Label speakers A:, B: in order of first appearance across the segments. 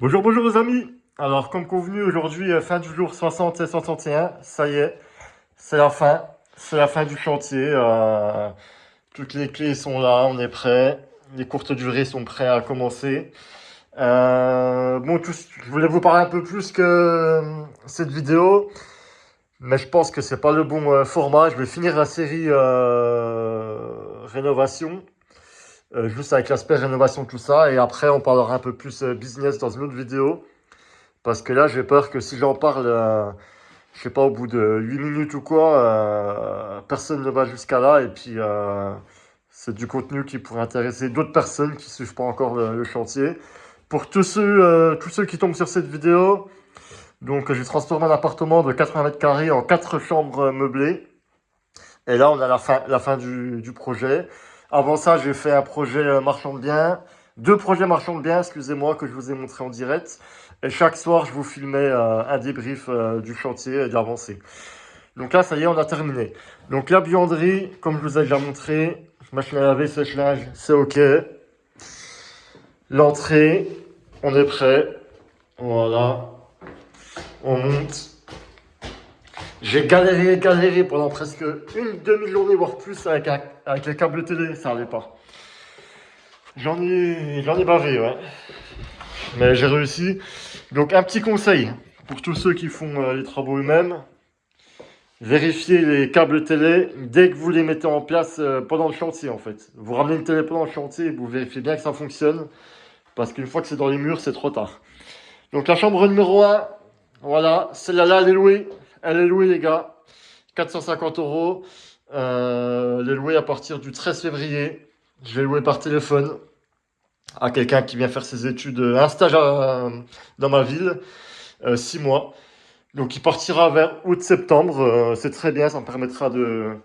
A: Bonjour, bonjour les amis. Alors, comme convenu, aujourd'hui, fin du jour 60 et 61, ça y est, c'est la fin. C'est la fin du chantier. Toutes les clés sont là, on est prêt. Les courtes durées sont prêts à commencer. Je voulais vous parler un peu plus que cette vidéo, mais je pense que c'est pas le bon format. Je vais finir la série rénovation. Juste avec l'aspect rénovation, tout ça. Et après, on parlera un peu plus business dans une autre vidéo. Parce que là, j'ai peur que si j'en parle, je sais pas, au bout de 8 minutes ou quoi, personne ne va jusqu'à là. Et puis, c'est du contenu qui pourrait intéresser d'autres personnes qui suivent pas encore le chantier. Pour tous ceux qui tombent sur cette vidéo, donc j'ai transformé un appartement de 80 mètres carrés en 4 chambres meublées. Et là, on a la fin du projet. Avant ça, j'ai fait un projet marchand de biens. Deux projets marchands de biens, excusez-moi, que je vous ai montré en direct. Et chaque soir, je vous filmais un débrief du chantier et de l'avancée. Donc là, ça y est, on a terminé. Donc la buanderie, comme je vous ai déjà montré, machine à laver, sèche-linge, c'est OK. L'entrée, on est prêt. Voilà. On monte. J'ai galéré pendant presque une demi-journée, voire plus, avec les câbles télé, ça allait pas. J'en ai bavé, ouais. Mais j'ai réussi. Donc, un petit conseil pour tous ceux qui font les travaux eux-mêmes. Vérifiez les câbles télé dès que vous les mettez en place pendant le chantier, en fait. Vous ramenez une télé pendant le chantier et vous vérifiez bien que ça fonctionne. Parce qu'une fois que c'est dans les murs, c'est trop tard. Donc, la chambre numéro 1, voilà. Celle-là, elle est louée. Elle est louée, les gars. 450 euros. Elle est louée à partir du 13 février. Je l'ai loué par téléphone à quelqu'un qui vient faire ses études, un stage dans ma ville, 6 mois. Donc il partira vers août-septembre, c'est très bien, ça me permettra de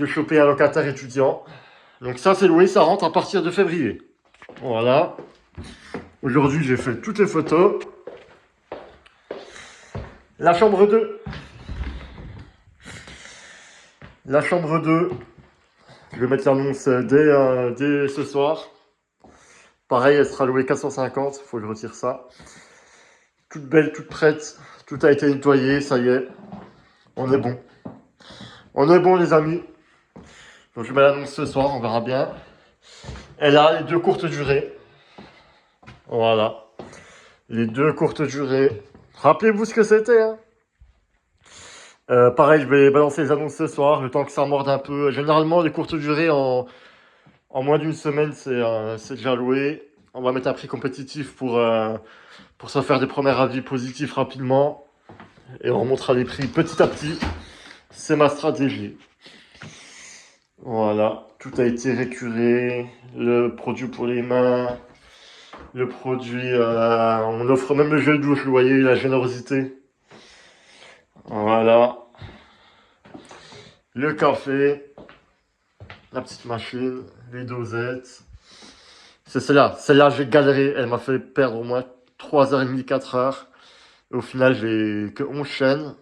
A: choper un locataire étudiant. Donc ça c'est loué, ça rentre à partir de février. Voilà. Aujourd'hui j'ai fait toutes les photos. La chambre 2. La chambre 2. Je vais mettre l'annonce dès ce soir. Pareil, elle sera louée 450, il faut que je retire ça. Toute belle, toute prête, tout a été nettoyé, ça y est. On est bon. On est bon les amis. Donc je mets l'annonce ce soir, on verra bien. Et là, les deux courtes durées. Voilà. Les deux courtes durées. Rappelez-vous ce que c'était, hein. Pareil, je vais balancer les annonces ce soir, le temps que ça morde un peu. Généralement, les courtes durées, en moins d'une semaine, c'est déjà loué. On va mettre un prix compétitif pour se faire des premiers avis positifs rapidement. Et on remontera les prix petit à petit. C'est ma stratégie. Voilà, tout a été récuré. Le produit pour les mains. Le produit, on offre même le gel douche, vous voyez la générosité. Voilà. Le café. La petite machine. Les dosettes. C'est celle-là. Celle-là, j'ai galéré. Elle m'a fait perdre au moins 3h30, 4h. Et au final, j'ai que 11 chaînes.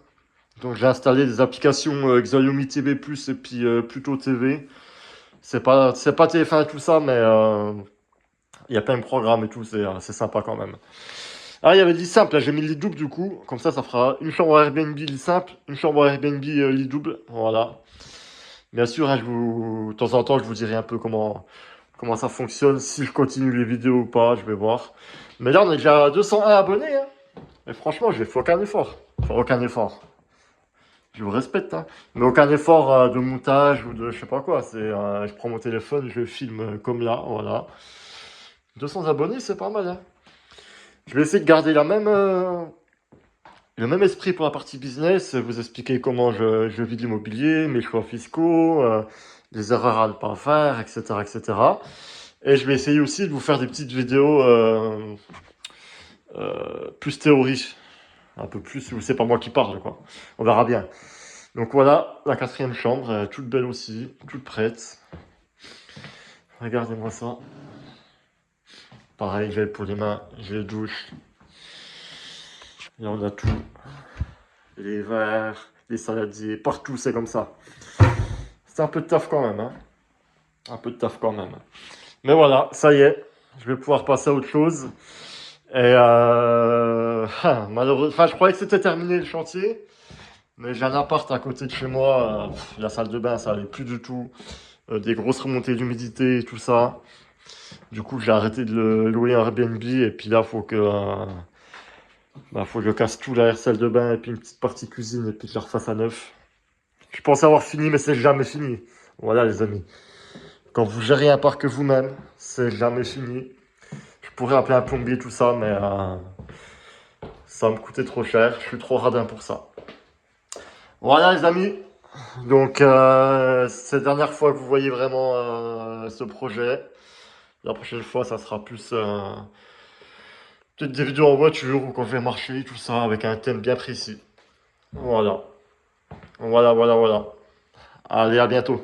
A: Donc j'ai installé des applications Xiaomi TV+, et puis Pluto TV. C'est pas TF1 et tout ça, mais il y a plein de programmes et tout, c'est sympa quand même. Ah, il y avait lit simple, là j'ai mis le lit double du coup, comme ça fera une chambre Airbnb lit simple, une chambre Airbnb lit double, voilà. Bien sûr, hein, de temps en temps, je vous dirai un peu comment ça fonctionne, si je continue les vidéos ou pas, je vais voir. Mais là, on est déjà à 201 abonnés, hein. Et franchement, j'ai fait aucun effort. Enfin, aucun effort. Je vous respecte, hein. Mais aucun effort de montage ou de je sais pas quoi. Je prends mon téléphone, je filme comme là, voilà. 200 abonnés, c'est pas mal, hein. Je vais essayer de garder le même esprit pour la partie business, vous expliquer comment je vis de l'immobilier, mes choix fiscaux, les erreurs à ne pas faire, etc., etc. Et je vais essayer aussi de vous faire des petites vidéos plus théorie, un peu plus où c'est pas moi qui parle, quoi. On verra bien. Donc voilà, la quatrième chambre, toute belle aussi, toute prête. Regardez-moi ça. Pareil, gel pour les mains, gel douche. Là, on a tout. Les verres, les saladiers, partout, c'est comme ça. C'est un peu de taf quand même, hein. Un peu de taf quand même. Mais voilà, ça y est. Je vais pouvoir passer à autre chose. Et malheureusement, enfin, je croyais que c'était terminé le chantier, mais j'ai un appart à côté de chez moi. La salle de bain, ça allait plus du tout. Des grosses remontées d'humidité et tout ça. Du coup, j'ai arrêté de le louer en Airbnb. Et puis là, faut que je casse tout, la salle de bain et puis une petite partie cuisine et puis que je la refasse à neuf. Je pensais avoir fini, mais c'est jamais fini. Voilà, les amis. Quand vous gérez un parc vous-même, c'est jamais fini. Je pourrais appeler un plombier, tout ça, mais ça va me coûter trop cher. Je suis trop radin pour ça. Voilà, les amis. Donc, c'est la dernière fois que vous voyez vraiment ce projet. La prochaine fois, ça sera plus peut-être des vidéos en voiture ou quand je vais marcher, tout ça, avec un thème bien précis. Voilà. Voilà, voilà, voilà. Allez, à bientôt.